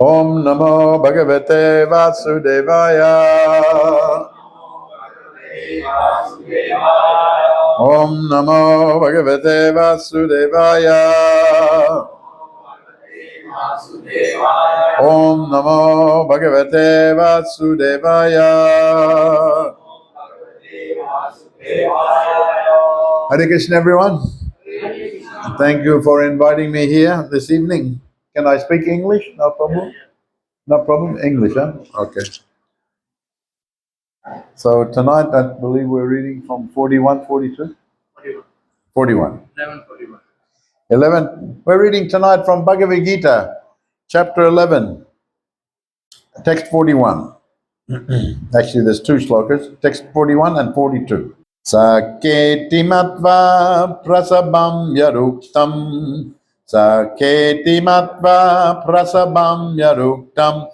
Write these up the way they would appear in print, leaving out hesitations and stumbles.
Om Namo Bhagavate Vasudevaya. Om Namo Bhagavate Vasudevaya. Om Namo Bhagavate Vasudevaya. Hare Krishna, everyone. Thank you for inviting me here this evening. Can I speak English? No problem? No problem? English, huh? Okay. So tonight, I believe we're reading from 41, 42? 41. 11. We're reading tonight from Bhagavad Gita, chapter 11, text 41. Actually, there's two slokas, text 41 and 42. Saketi matva prasabam yaruktam. Saketi matva prasabam yaruktam.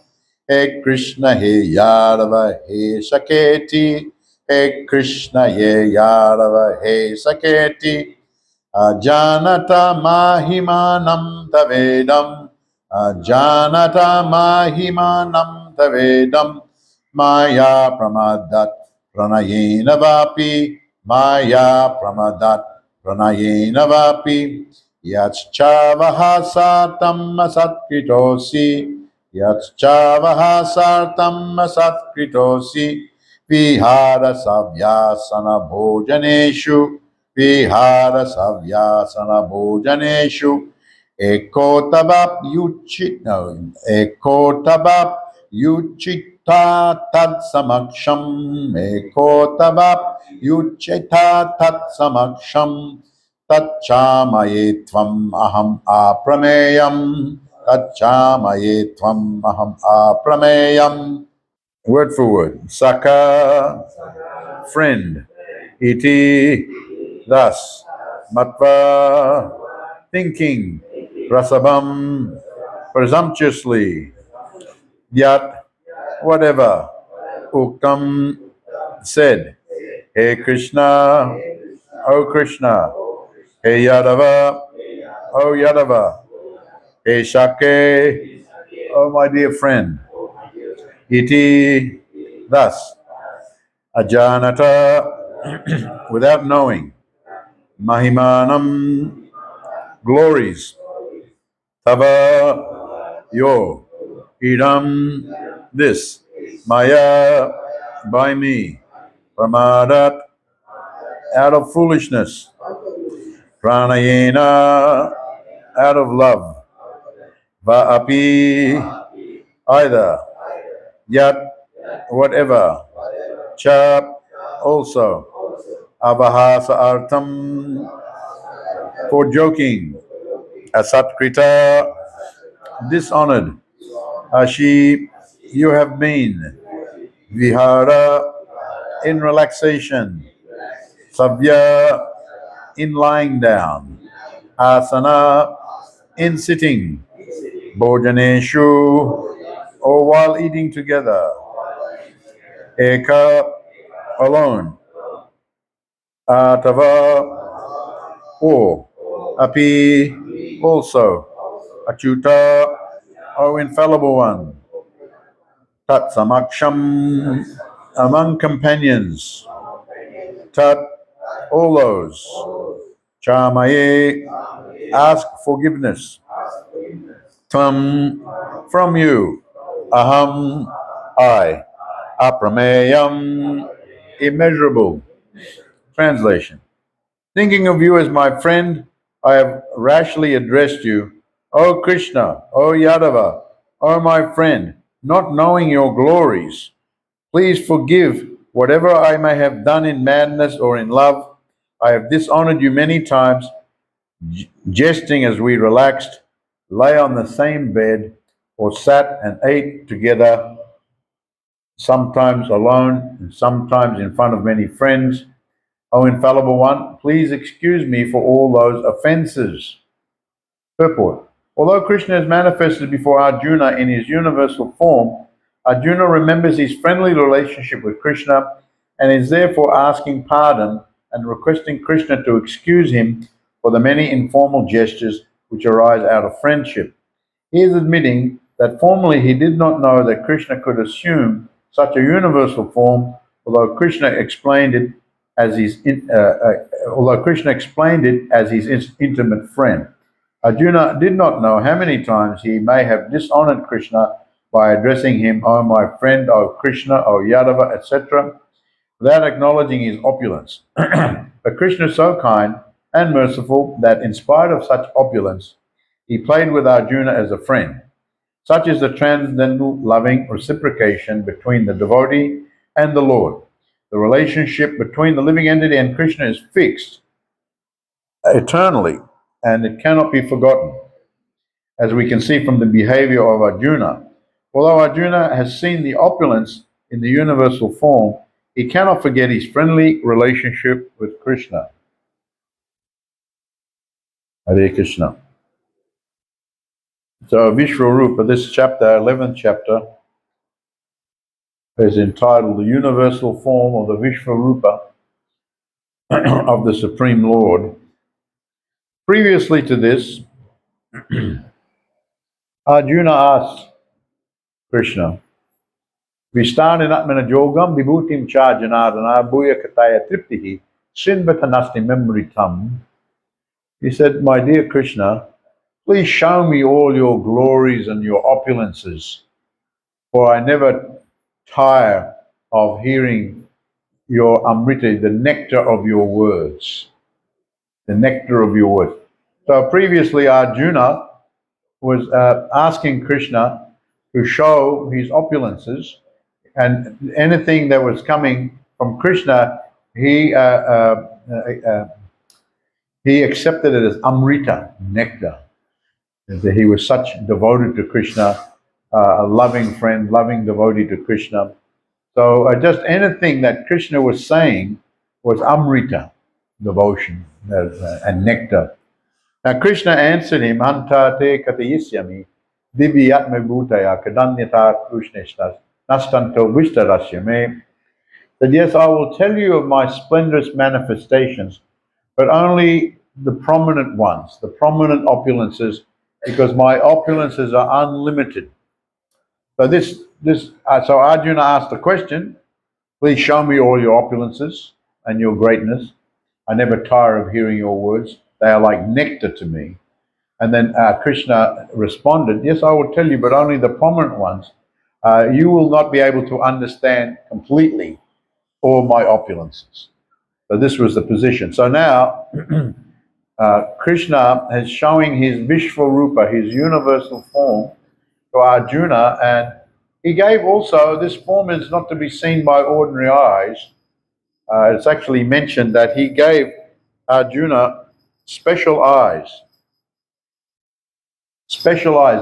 He Krishna he Yadava he Saketi. He Krishna he Yadava he Saketi. Ajanata mahimanam tavedam. Ajanata mahimanam tavedam. Maya pramadat pranayena vapi. Maya pramadat pranayena vapi. Yachchavaha satam asatkritosi. Yachchavaha sartam asatkritosi. Vihara savyasana bhojaneshu. Vihara savyasana bhojaneshu. Ekotabap yuchita tad samaksham. Ekotabap yuchita tad samaksham. Tachamaye tvam aham aprameyam. Tachamaye tvam aham aprameyam. Word for word. Saka, friend. Iti, thus. Matva, thinking. Prasabam, presumptuously. Yat, whatever. Uktam, said. Hey Krishna, O Krishna. Hey Yadava, O Yadava. Hey Shake, O my dear friend. Iti, thus. Ajanata, without knowing. Mahimanam, glories. Tava, your. Idam, this. Maya, by me. Pramadat, out of foolishness. Pranayena, out of love. Vaapi, either. Yat, whatever. Cha, also. Avahasa artam, for joking. Asatkrita, dishonored. Ashi, you have been. Vihara, in relaxation. Savya, in lying down. Asana, in sitting. Bhojaneshu, or while eating together. Eka, alone. Atava, or. Api, also. Achyuta, O infallible one. Tat samaksham, among companions. Tat, all those. Chamaye, ask forgiveness. Tvam, from you. Aham, I. Aprameyam, immeasurable. Translation. Thinking of you as my friend, I have rashly addressed you. O Krishna, O Yadava, O my friend, not knowing your glories, please forgive whatever I may have done in madness or in love. I have dishonored you many times, jesting as we relaxed, lay on the same bed, or sat and ate together, sometimes alone and sometimes in front of many friends. O infallible one, please excuse me for all those offenses. Purport. Although Krishna is manifested before Arjuna in his universal form, Arjuna remembers his friendly relationship with Krishna and is therefore asking pardon and requesting Krishna to excuse him for the many informal gestures which arise out of friendship. He is admitting that formerly he did not know that Krishna could assume such a universal form, although Krishna explained it as his intimate friend. Arjuna did not know how many times he may have dishonored Krishna by addressing him, "Oh my friend, oh Krishna, oh Yadava," etc., without acknowledging his opulence. But Krishna is so kind and merciful that in spite of such opulence, he played with Arjuna as a friend. Such is the transcendental loving reciprocation between the devotee and the Lord. The relationship between the living entity and Krishna is fixed eternally, and it cannot be forgotten, as we can see from the behavior of Arjuna. Although Arjuna has seen the opulence in the universal form, he cannot forget his friendly relationship with Krishna. Hare Krishna. So Vishwarupa, this chapter, 11th chapter, is entitled The Universal Form of the Vishwarupa of the Supreme Lord. Previously to this, Arjuna asked Krishna, Vishtananatmana yogam vibhutim cha janardana bhuya kataya triptihi sinvatanasti memritam. He said, "My dear Krishna, please show me all your glories and your opulences, for I never tire of hearing your amrita, the nectar of your words." The nectar of your words. So previously Arjuna was asking Krishna to show his opulences, and anything that was coming from Krishna, he accepted it as amrita, nectar. He was such devoted to Krishna, a loving friend, loving devotee to Krishna. So just anything that Krishna was saying was amrita, devotion, and nectar. Now Krishna answered him, "Anta te katayisyami divyatma bhutaya kadanyata krishnestas nastanto vishtarasya." That yes, I will tell you of my splendorous manifestations, but only the prominent ones, the prominent opulences, because my opulences are unlimited. So Arjuna asked the question, "Please show me all your opulences and your greatness. I never tire of hearing your words. They are like nectar to me." And then Krishna responded, "Yes, I will tell you, but only the prominent ones. You will not be able to understand completely all my opulences." So this was the position. So now Krishna is showing his Vishwarupa, his universal form, to Arjuna, and he gave also, this form is not to be seen by ordinary eyes. It's actually mentioned that he gave Arjuna special eyes,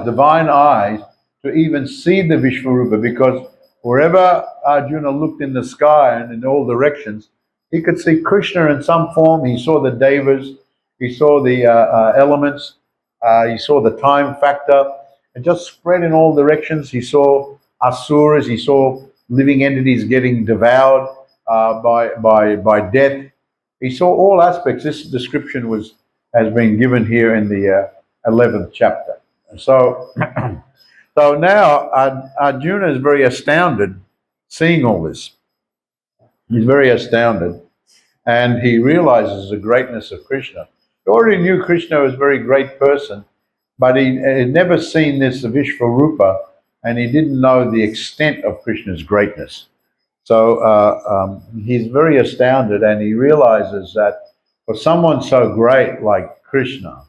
divine eyes, to even see the Vishwarupa, because wherever Arjuna looked in the sky and in all directions, he could see Krishna in some form. He saw the devas, he saw the elements, he saw the time factor. It just spread in all directions. He saw asuras, he saw living entities getting devoured by death. He saw all aspects. This description has been given here in the 11th chapter. So, so now Arjuna is very astounded seeing all this. He's very astounded, and he realizes the greatness of Krishna. He already knew Krishna was a very great person, but he had never seen this Vishwarupa, and he didn't know the extent of Krishna's greatness. So he's very astounded, and he realizes that for someone so great like Krishna,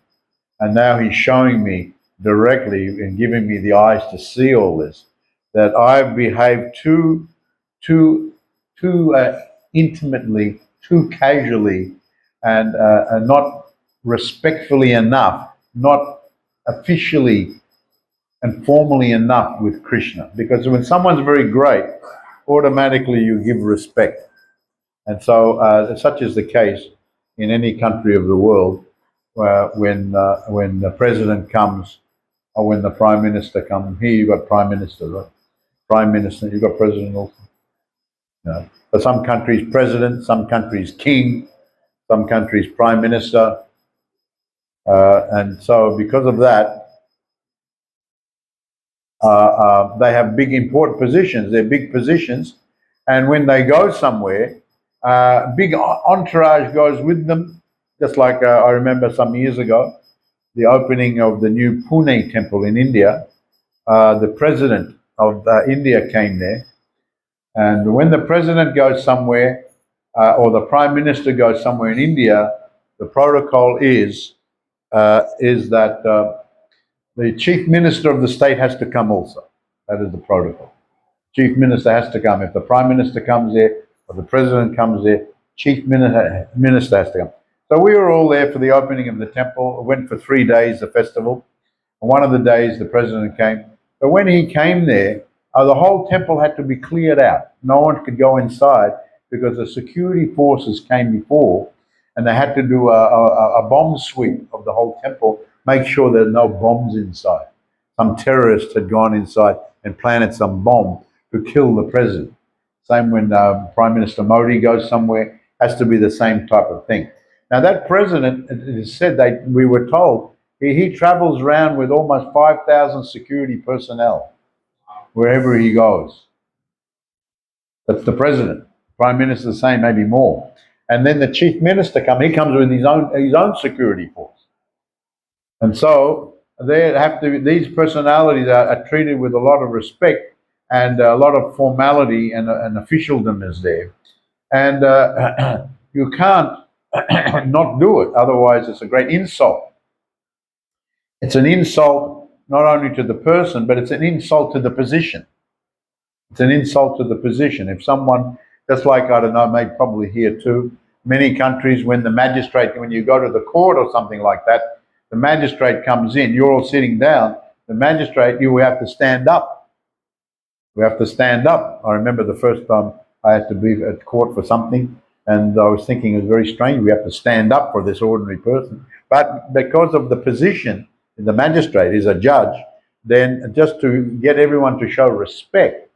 and now he's showing me directly and giving me the eyes to see all this, that I've behaved too intimately, too casually, and not respectfully enough, not officially and formally enough with Krishna. Because when someone's very great, automatically you give respect. And so such is the case in any country of the world, when the president comes, or when the prime minister comes. Here you've got prime minister, right? Prime minister, you've got president also. No. For some countries, president, some countries, king, some countries, prime minister. And so because of that, They have big important positions. They're big positions, and when they go somewhere, big entourage goes with them. Just like I remember some years ago, the opening of the new Pune temple in India. The president of India came there, and when the president goes somewhere, or the prime minister goes somewhere in India, the protocol is that the chief minister of the state has to come also. That is the protocol. Chief minister has to come. If the prime minister comes there or the president comes there, minister has to come. So we were all there for the opening of the temple. It went for 3 days, the festival. And one of the days the president came. But when he came there, the whole temple had to be cleared out. No one could go inside because the security forces came before, and they had to do a bomb sweep of the whole temple, make sure there are no bombs inside. Some terrorist had gone inside and planted some bomb to kill the president. Same when Prime Minister Modi goes somewhere, has to be the same type of thing. Now that president, it is said that we were told, he travels around with almost 5,000 security personnel wherever he goes. That's the president. Prime Minister the same, maybe more. And then the chief minister he comes with his own security force. And so these personalities are treated with a lot of respect, and a lot of formality and officialdom is there. And you can't not do it, otherwise it's a great insult. It's an insult not only to the person, but it's an insult to the position. It's an insult to the position. If someone, just like, I don't know, maybe probably here too, many countries, when the magistrate, when you go to the court or something like that, the magistrate comes in, you're all sitting down, the magistrate, you have to stand up. We have to stand up. I remember the first time I had to be at court for something, and I was thinking it was very strange. We have to stand up for this ordinary person. But because of the position, the magistrate is a judge, then just to get everyone to show respect,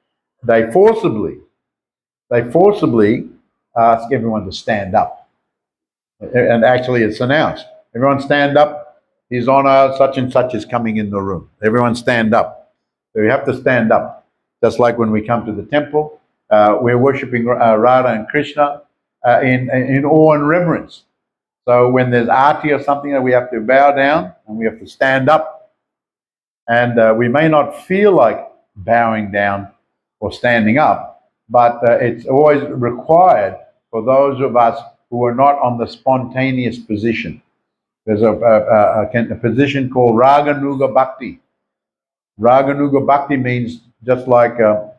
they forcibly ask everyone to stand up. And actually it's announced. Everyone stand up. His Honor such and such is coming in the room. Everyone stand up. So you have to stand up. Just like when we come to the temple, we're worshipping Radha and Krishna in awe and reverence. So when there's arti or something, we have to bow down and we have to stand up. And we may not feel like bowing down or standing up, but it's always required for those of us who are not on the spontaneous position. There's a position called Raganuga Bhakti. Raganuga Bhakti means just like a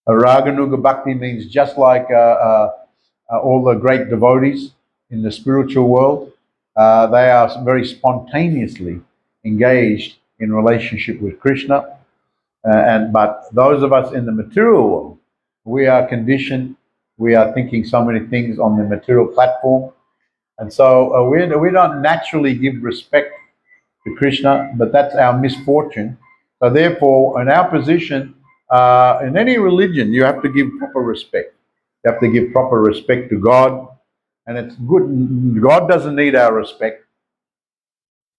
Raganuga Bhakti means just like all the great devotees in the spiritual world. They are very spontaneously engaged in relationship with Krishna. But those of us in the material world, we are conditioned. We are thinking so many things on the material platform, and so we don't naturally give respect to Krishna. But that's our misfortune. So therefore, in our position, in any religion, you have to give proper respect. You have to give proper respect to God, and it's good. God doesn't need our respect.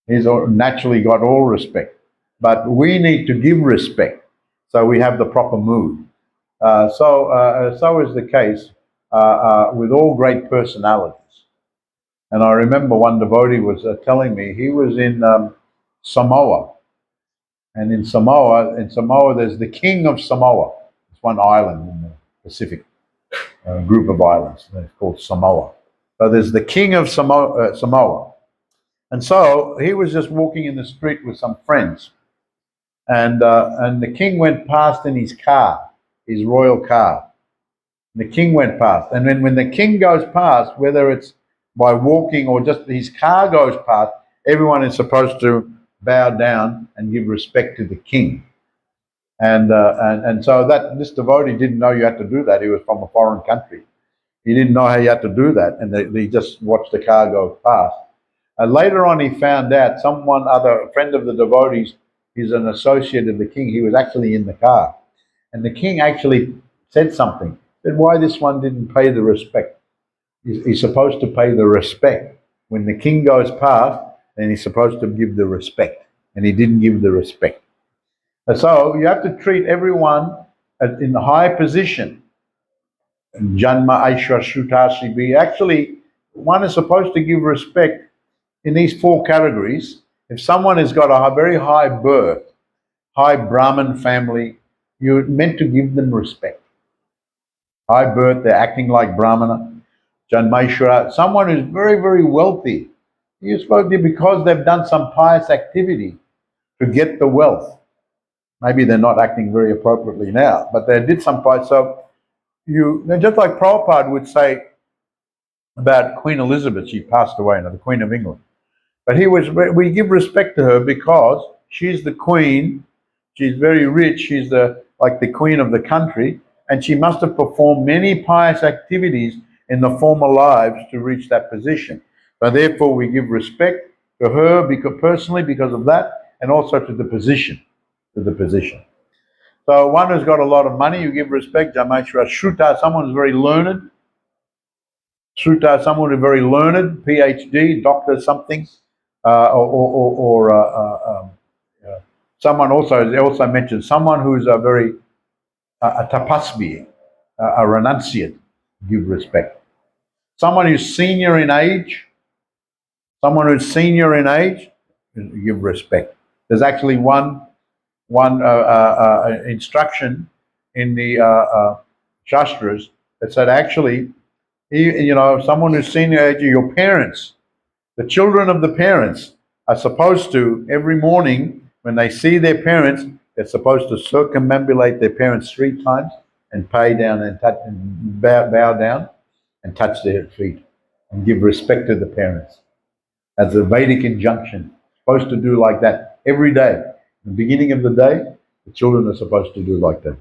He's naturally got all respect, but we need to give respect, so we have the proper mood. So is the case with all great personalities. And I remember one devotee was telling me he was in Samoa, and in Samoa, there's the king of Samoa. It's one island in the Pacific, group of islands. It's called Samoa. So there's the king of Samoa. And so he was just walking in the street with some friends, and the king went past in his car, his royal car. The king went past, and then when the king goes past, whether it's by walking or just his car goes past, everyone is supposed to bow down and give respect to the king. And so that this devotee didn't know you had to do that. He was from a foreign country. He didn't know how you had to do that, and he just watched the car go past. Later on, he found out a friend of the devotees, he's an associate of the king. He was actually in the car, and the king actually said something. Said, "Why this one didn't pay the respect? He's supposed to pay the respect when the king goes past. Then he's supposed to give the respect, and he didn't give the respect." So you have to treat everyone in the high position. Janma Aishwa Shrutasi be. Actually, one is supposed to give respect in these four categories. If someone has got a very high birth, high Brahmin family, you're meant to give them respect. High birth, they're acting like Brahmana. Janmaishwara, someone who's very, very wealthy, you're supposed to, because they've done some pious activity to get the wealth. Maybe they're not acting very appropriately now, but they did some pious. So just like Prabhupada would say about Queen Elizabeth, she passed away now, the Queen of England. But we give respect to her because she's the queen, she's very rich, she's like the queen of the country, and she must have performed many pious activities in the former lives to reach that position. So therefore we give respect to her personally because of that, and also to the position. So one who's got a lot of money, you give respect. Jameshwara Shruta, someone who's very learned. Shruta, someone who's very learned, PhD, doctor, something, someone also. They also mentioned someone who's a very a tapasvi, a renunciate. Give respect. Someone who's senior in age. Give respect. There's actually one instruction in the Shastras that said actually, someone who's senior age, your parents, the children of the parents, are supposed to, every morning when they see their parents, they're supposed to circumambulate their parents 3 times and pay down and touch and bow down and touch their feet and give respect to the parents. As a Vedic injunction, supposed to do like that every day. At the beginning of the day, the children are supposed to do like that.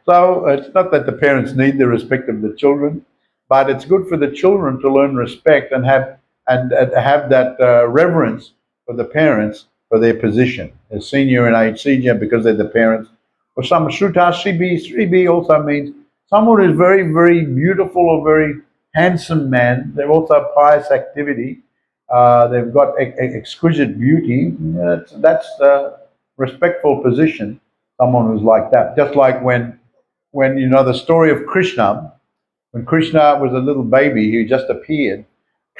So it's not that the parents need the respect of the children, but it's good for the children to learn respect and have that reverence for the parents for their position. They're senior in age, senior because they're the parents. Or some Shruta Sribi also means someone who's very, very beautiful or very handsome man. They've also pious activity. They've got exquisite beauty. That's a respectful position. Someone who's like that. Just like when the story of Krishna, when Krishna was a little baby, he just appeared.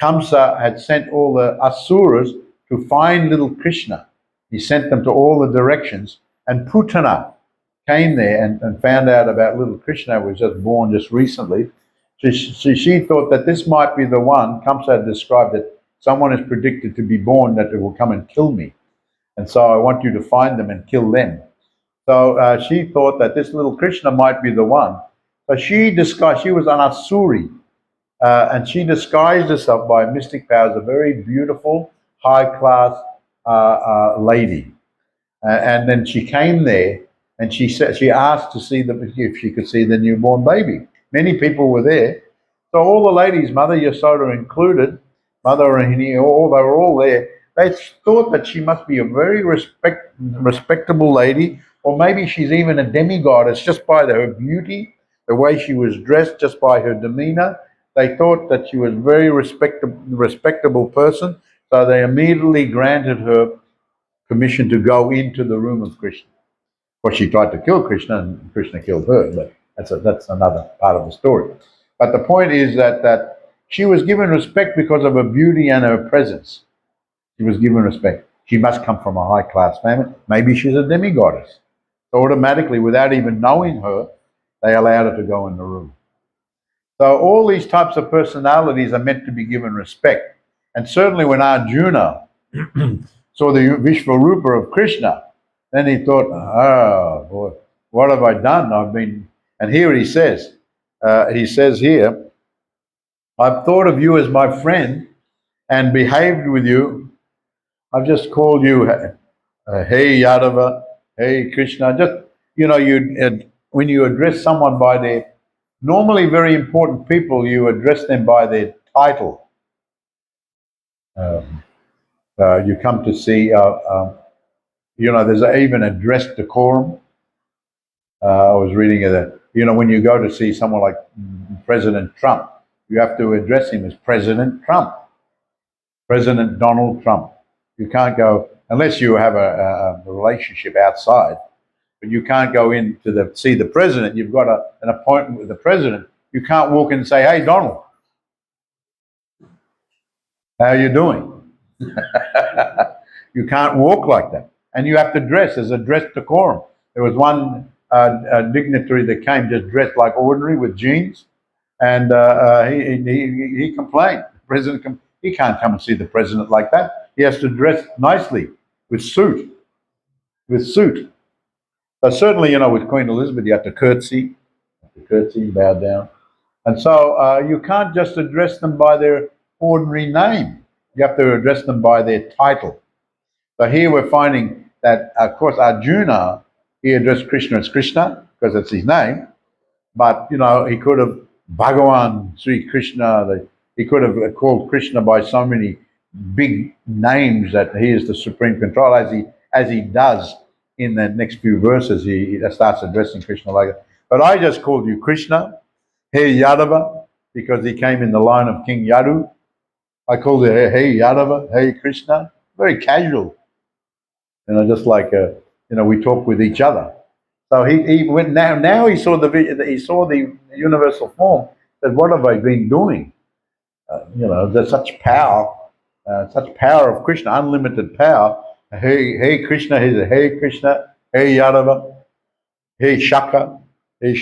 Kamsa had sent all the asuras to find little Krishna. He sent them to all the directions, and Putana came there and found out about little Krishna, who was just born just recently. She thought that this might be the one. Kamsa had described that someone is predicted to be born that it will come and kill me. And so I want you to find them and kill them. So she thought that this little Krishna might be the one. So she was an Asuri, and she disguised herself by mystic powers, a very beautiful, high-class lady. And then she came there, and she asked to see if she could see the newborn baby. Many people were there. So all the ladies, Mother Yasoda included, Mother Rahini, they were all there. They thought that she must be a very respectable lady, or maybe she's even a demigoddess just by her beauty, the way she was dressed, just by her demeanor. They thought that she was a very respectable person, so they immediately granted her permission to go into the room of Krishna. Of course, she tried to kill Krishna, and Krishna killed her, but that's another part of the story. But the point is that she was given respect because of her beauty and her presence. She was given respect. She must come from a high-class family. Maybe she's a demigoddess. So automatically, without even knowing her, they allowed her to go in the room. So all these types of personalities are meant to be given respect. And certainly when Arjuna saw the Vishvarupa of Krishna, then he thought, oh boy, what have I done? And here he says here, I've thought of you as my friend and behaved with you. I've just called you, hey Yadava, hey Krishna. Just, when you address someone by their, normally very important people, you address them by their title. You come to see, there's even a dress decorum. I was reading that, when you go to see someone like President Trump, you have to address him as President Trump, President Donald Trump. You can't go, unless you have a relationship outside. But you can't go in to see the president. You've got an appointment with the president. You can't walk in and say, "Hey, Donald, how are you doing?" You can't walk like that. And you have to dress. There's a dress decorum. There was one dignitary that came just dressed like ordinary with jeans, and he complained. The president, he can't come and see the president like that. He has to dress nicely with suit, So certainly, with Queen Elizabeth, you have to curtsy, bow down. And so you can't just address them by their ordinary name. You have to address them by their title. So here we're finding that, of course, Arjuna, he addressed Krishna as Krishna, because that's his name. But, he could have Bhagavan, Sri Krishna, he could have called Krishna by so many big names that he is the supreme controller, as he does in the next few verses. He starts addressing Krishna like that. But I just called you Krishna, Hey Yadava, because he came in the line of King Yadu. I called it Hey Yadava, Hey Krishna, very casual. Just like we talk with each other. So he went now he saw the universal form. That what have I been doing? There's such power of Krishna, unlimited power. Hey Krishna, hey Krishna, hey Yadava, hey Shaka, hey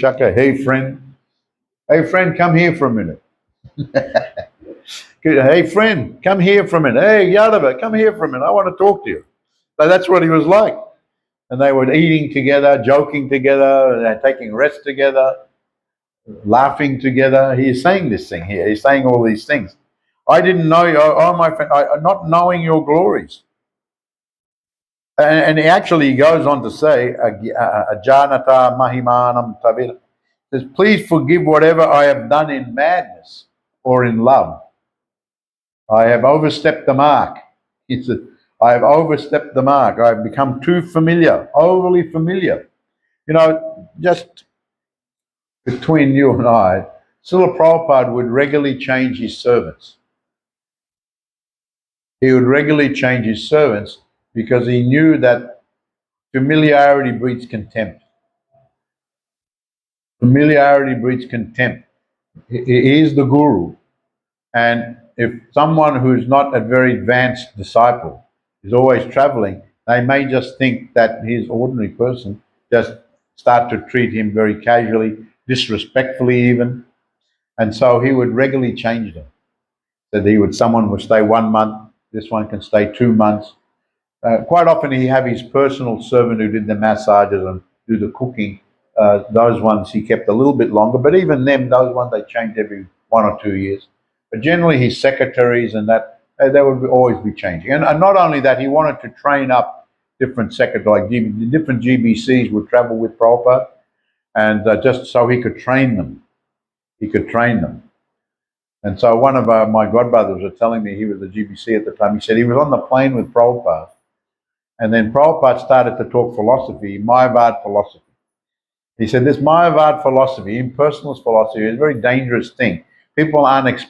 friend, come here for a minute. Hey friend, come here for a minute. Hey Yadava, come here for a minute. I want to talk to you. So that's what he was like. And they were eating together, joking together, taking rest together, laughing together. He's saying this thing here. He's saying all these things. I didn't know you, my friend, not knowing your glories. And he actually goes on to say, Ajanata Mahimanam Tavira. Says, please forgive whatever I have done in madness or in love. I have overstepped the mark. He said, I have overstepped the mark. I've become too familiar, overly familiar. Just between you and I, Srila Prabhupada would regularly change his servants. He would regularly change his servants because he knew that familiarity breeds contempt. Familiarity breeds contempt. He is the guru. And if someone who's not a very advanced disciple is always traveling, they may just think that his ordinary person, just start to treat him very casually, disrespectfully even. And so he would regularly change them. That someone would stay 1 month, this one can stay 2 months. Quite often he have his personal servant who did the massages and do the cooking. Those ones he kept a little bit longer, but even them, those ones they changed every 1 or 2 years. But generally his secretaries and that, they would always be changing. And not only that, he wanted to train up different secretaries, like different GBCs would travel with Prabhupada, and just so he could train them. And so one of my godbrothers was telling me, he was a GBC at the time, he said he was on the plane with Prabhupada, and then Prabhupada started to talk philosophy, Mayavad philosophy. He said this Mayavad philosophy, impersonalist philosophy, is a very dangerous thing. People aren't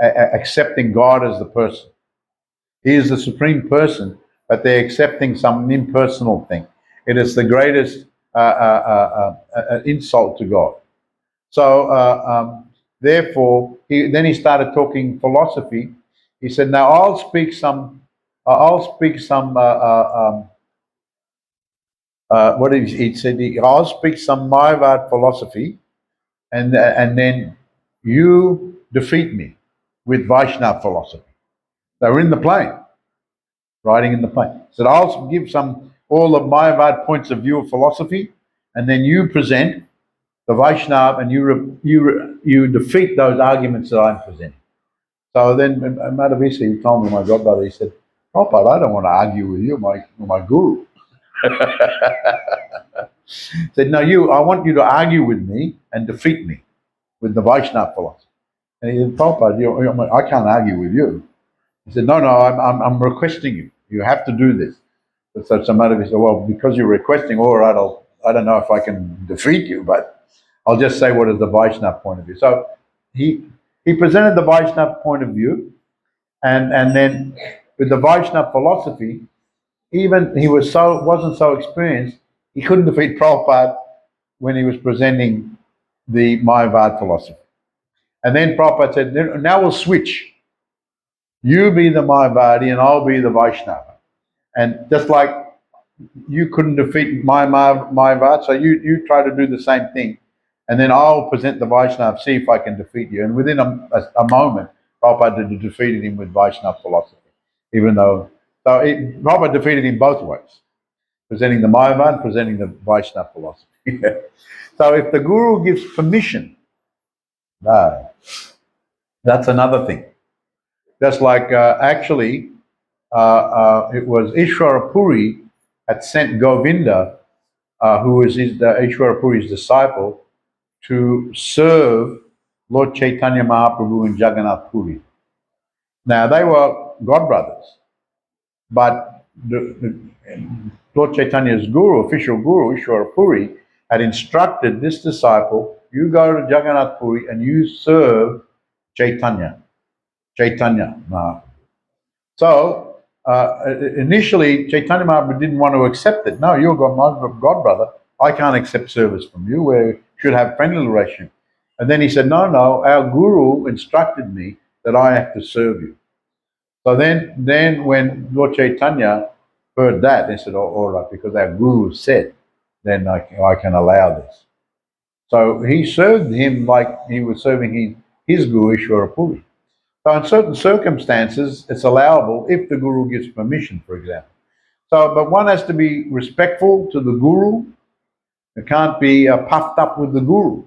accepting God as the person. He is the supreme person, but they're accepting some impersonal thing. It is the greatest insult to God. So therefore, he started talking philosophy. He said, "Now I'll speak some. What did he said? I'll speak some Mayavad philosophy, and then you defeat me with Vaishnava philosophy." They were in the plane, riding in the plane. He said, "I'll give all of Mayavad points of view of philosophy, and then you present the Vaishnava, and you defeat those arguments that I'm presenting." So then Madhavisi told me, my godbrother, he said, "Prabhupada, I don't want to argue with you, my guru." Said, "No, I want you to argue with me and defeat me with the Vaishnava philosophy." And he said, "Prabhupada, I can't argue with you." He said, "No, I'm requesting you. You have to do this." So somebody said, "Well, because you're requesting, all right, I don't know if I can defeat you, but I'll just say what is the Vaishnava point of view." So he presented the Vaishnava point of view, and then with the Vaishnava philosophy, even he wasn't so experienced, he couldn't defeat Prabhupada when he was presenting the Mayavad philosophy. And then Prabhupada said, now we'll switch. You be the Mayavadi and I'll be the Vaishnava. And just like you couldn't defeat my Mayavad, so you try to do the same thing. And then I'll present the Vaishnava, see if I can defeat you. And within a moment, Prabhupada defeated him with Vaishnava philosophy. Even though, Prabhupada defeated him both ways, presenting the Mayavad, presenting the Vaishnava philosophy. So if the Guru gives permission, that's another thing. Just like actually, it was Ishwara Puri had sent Govinda, who was Ishwara Puri's disciple, to serve Lord Chaitanya Mahaprabhu in Jagannath Puri. Now, they were godbrothers, but Lord Chaitanya's guru, official guru, Ishwara Puri, had instructed this disciple, you go to Jagannath Puri and you serve Chaitanya. So, initially, Chaitanya Mahaprabhu didn't want to accept it. No, you're my godbrother. I can't accept service from you. We should have friendly relationship. And then he said, no, our guru instructed me that I have to serve you. So then when Lord Chaitanya heard that, they said, oh, all right, because our guru said, then I can allow this. So he served him like he was serving his guru, Ishwara Puri. So in certain circumstances, it's allowable if the guru gives permission, for example. So, but one has to be respectful to the guru. It can't be puffed up with the guru.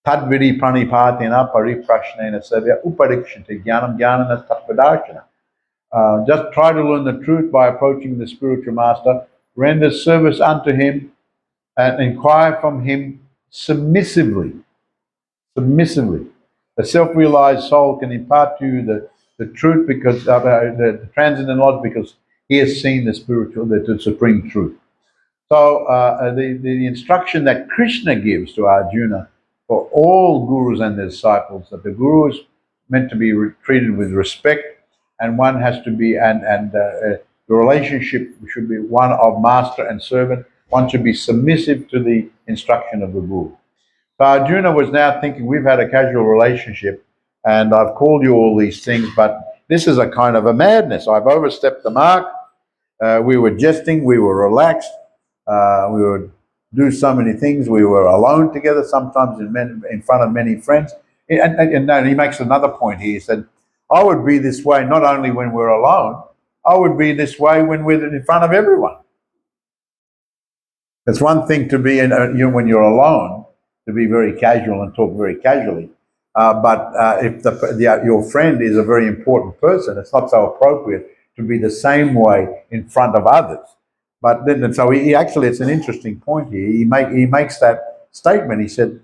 Tadvidi pranipatina pariprashnena savya uparikshante jnanam jnanana tattvadarshana. Just try to learn the truth by approaching the spiritual master, render service unto him, and inquire from him submissively. Submissively. A self-realized soul can impart to you the truth because the transcendent knowledge because he has seen the spiritual, the supreme truth. So the instruction that Krishna gives to Arjuna for all gurus and their disciples, that the guru is meant to be treated with respect, and one has to be, the relationship should be one of master and servant. One should be submissive to the instruction of the guru. So Arjuna was now thinking, we've had a casual relationship, and I've called you all these things, but this is a kind of a madness. I've overstepped the mark. We were jesting, we were relaxed, we would do so many things. We were alone together, sometimes in front of many friends. And he makes another point here. He said, I would be this way not only when we're alone, I would be this way when we're in front of everyone. It's one thing to be when you're alone, to be very casual and talk very casually. But if your friend is a very important person, it's not so appropriate to be the same way in front of others. But then, so he actually, it's an interesting point here. He makes that statement. He said,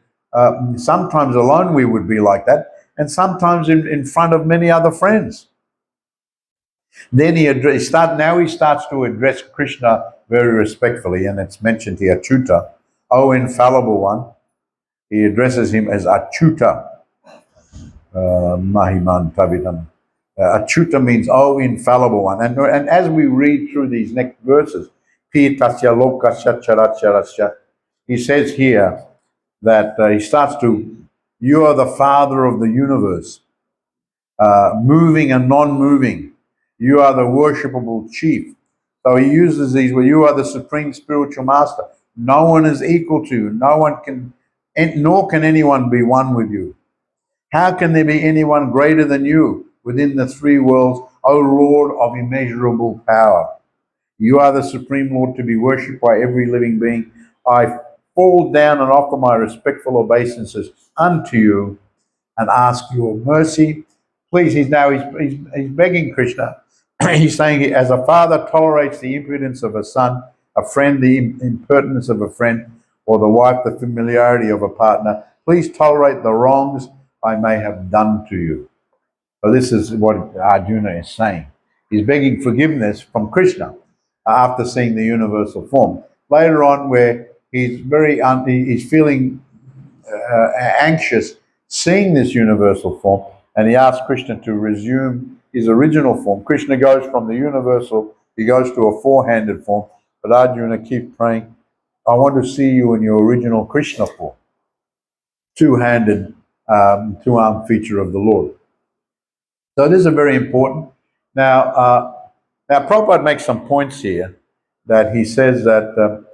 sometimes alone we would be like that, and sometimes in front of many other friends. Then he starts to address Krishna very respectfully, and it's mentioned here, Achyuta, O infallible one. He addresses him as Achyuta, Mahiman Tavidam. Achyuta means, oh, infallible one. And as we read through these next verses, Pitasya Lokasya Characharasya, he says here that he starts to, you are the father of the universe, moving and non-moving. You are the worshipable chief. So he uses these, where you are the supreme spiritual master. No one is equal to you. No one can, nor can anyone be one with you. How can there be anyone greater than you within the three worlds, O Lord of immeasurable power? You are the supreme Lord to be worshipped by every living being. I fall down and offer my respectful obeisances unto you and ask your mercy. Please, he's begging Krishna. He's saying, as a father tolerates the impudence of a son, a friend the impertinence of a friend, or the wife the familiarity of a partner, please tolerate the wrongs I may have done to you. So this is what Arjuna is saying. He's begging forgiveness from Krishna after seeing the universal form. Later on, where he's he's feeling anxious seeing this universal form, and he asks Krishna to resume his original form. Krishna goes from the universal He goes to a four-handed form, but Arjuna keeps praying, I want to see you in your original Krishna form, two-handed, two-armed feature of the Lord. So this is very important. Now Prabhupada makes some points here that he says that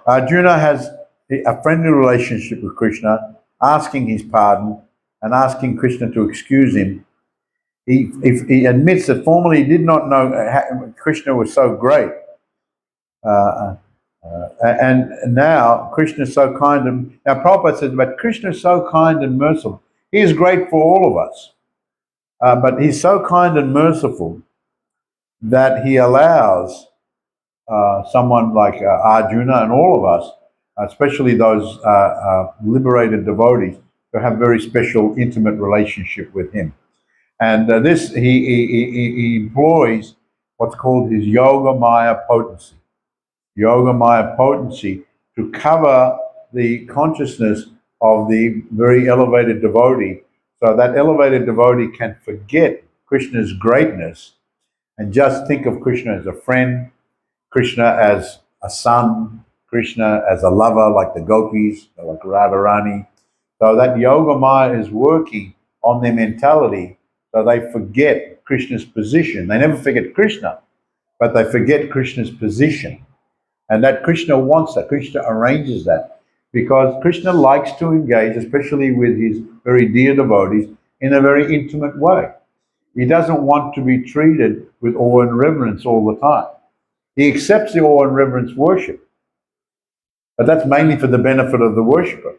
Arjuna has a friendly relationship with Krishna, asking his pardon and asking Krishna to excuse him. He admits that formerly he did not know Krishna was so great. And now Krishna is so kind. Now Prabhupada says, but Krishna is so kind and merciful. He is great for all of us. But he's so kind and merciful that he allows someone like Arjuna and all of us, especially those liberated devotees, to have very special, intimate relationship with him. And this, he employs what's called his Yoga Maya potency. Yoga Maya potency to cover the consciousness of the very elevated devotee, so that elevated devotee can forget Krishna's greatness and just think of Krishna as a friend, Krishna as a son, Krishna as a lover, like the gopis, like Radharani. So that Yoga Maya is working on their mentality, so they forget Krishna's position. They never forget Krishna, but they forget Krishna's position. And that Krishna wants that. Krishna arranges that. Because Krishna likes to engage, especially with his very dear devotees, in a very intimate way. He doesn't want to be treated with awe and reverence all the time. He accepts the awe and reverence worship, but that's mainly for the benefit of the worshipper.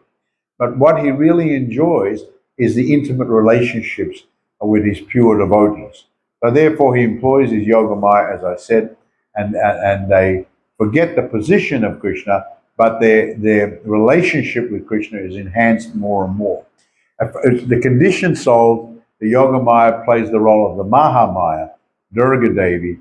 But what he really enjoys is the intimate relationships with his pure devotees. So therefore he employs his Yoga Maya, as I said, and they forget the position of Krishna, but their relationship with Krishna is enhanced more and more. The conditioned soul, the Yoga Maya plays the role of the Maha Maya, Durga Devi.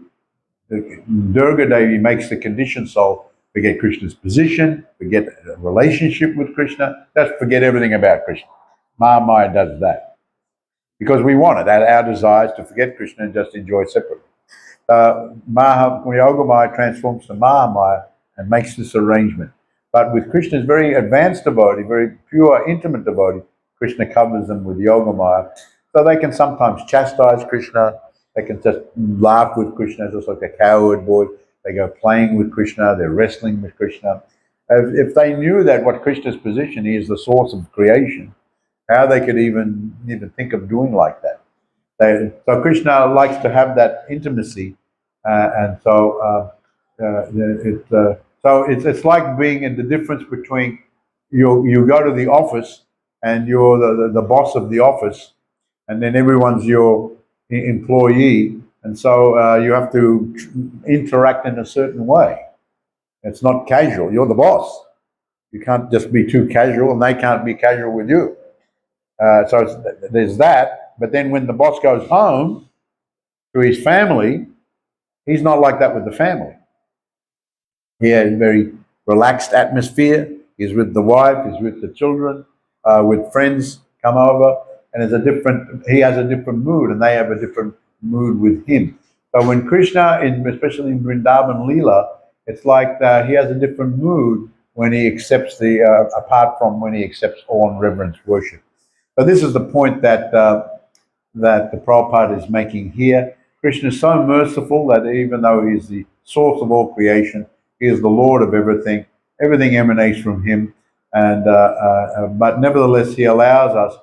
Durga Devi makes the conditioned soul forget Krishna's position, forget a relationship with Krishna, just forget everything about Krishna. Maha Maya does that. Because we want it, our desires to forget Krishna and just enjoy separately. Yoga Maya transforms to Maha Maya and makes this arrangement. But with Krishna's very advanced devotee, very pure, intimate devotee, Krishna covers them with Yoga Maya. So they can sometimes chastise Krishna, they can just laugh with Krishna, just like a cowherd boy. They go playing with Krishna, they're wrestling with Krishna. If they knew that what Krishna's position is the source of creation, how they could even think of doing like that. So Krishna likes to have that intimacy, and so it's like being in the difference between you go to the office and you're the boss of the office, and then everyone's your employee, and so you have to interact in a certain way. It's not casual. You're the boss. You can't just be too casual, and they can't be casual with you. So there's that. But then when the boss goes home to his family, he's not like that with the family. He has a very relaxed atmosphere. He's with the wife, he's with the children, with friends come over, and he has a different mood, and they have a different mood with him. So when Krishna, especially in Vrindavan Leela, it's like he has a different mood when he accepts apart from when he accepts awe and reverence worship. So this is the point that the Prabhupada is making here. Krishna is so merciful that even though he is the source of all creation, he is the Lord of everything. Everything emanates from him, and but nevertheless, he allows us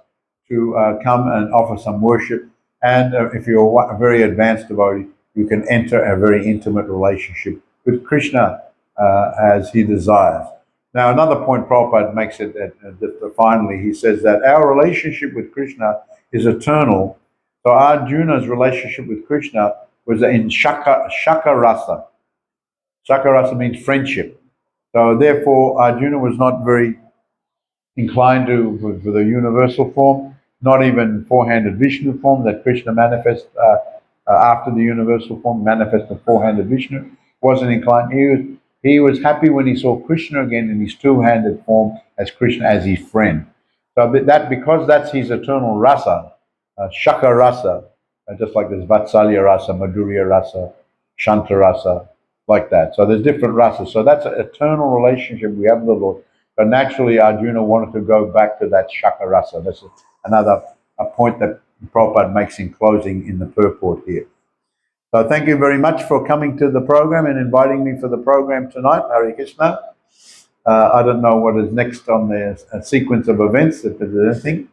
to come and offer some worship. And if you're a very advanced devotee, you can enter a very intimate relationship with Krishna as he desires. Now, another point Prabhupada makes it finally, he says that our relationship with Krishna is eternal. So Arjuna's relationship with Krishna was in Shaka Rasa. Shaka Rasa means friendship. So therefore, Arjuna was not very inclined for the universal form, not even four-handed Vishnu form that Krishna manifests after the universal form, manifests the four-handed Vishnu. Wasn't inclined. He was happy when he saw Krishna again in his two-handed form as Krishna, as his friend. So because that's his eternal rasa, Shaka rasa, just like there's Vatsalya rasa, Madhurya rasa, Shanta rasa, like that. So there's different rasas. So that's an eternal relationship we have with the Lord. But naturally, Arjuna wanted to go back to that Shaka rasa. That's another point that Prabhupada makes in closing in the purport here. So thank you very much for coming to the program and inviting me for the program tonight. Hare Krishna. I don't know what is next on the sequence of events, if there's anything.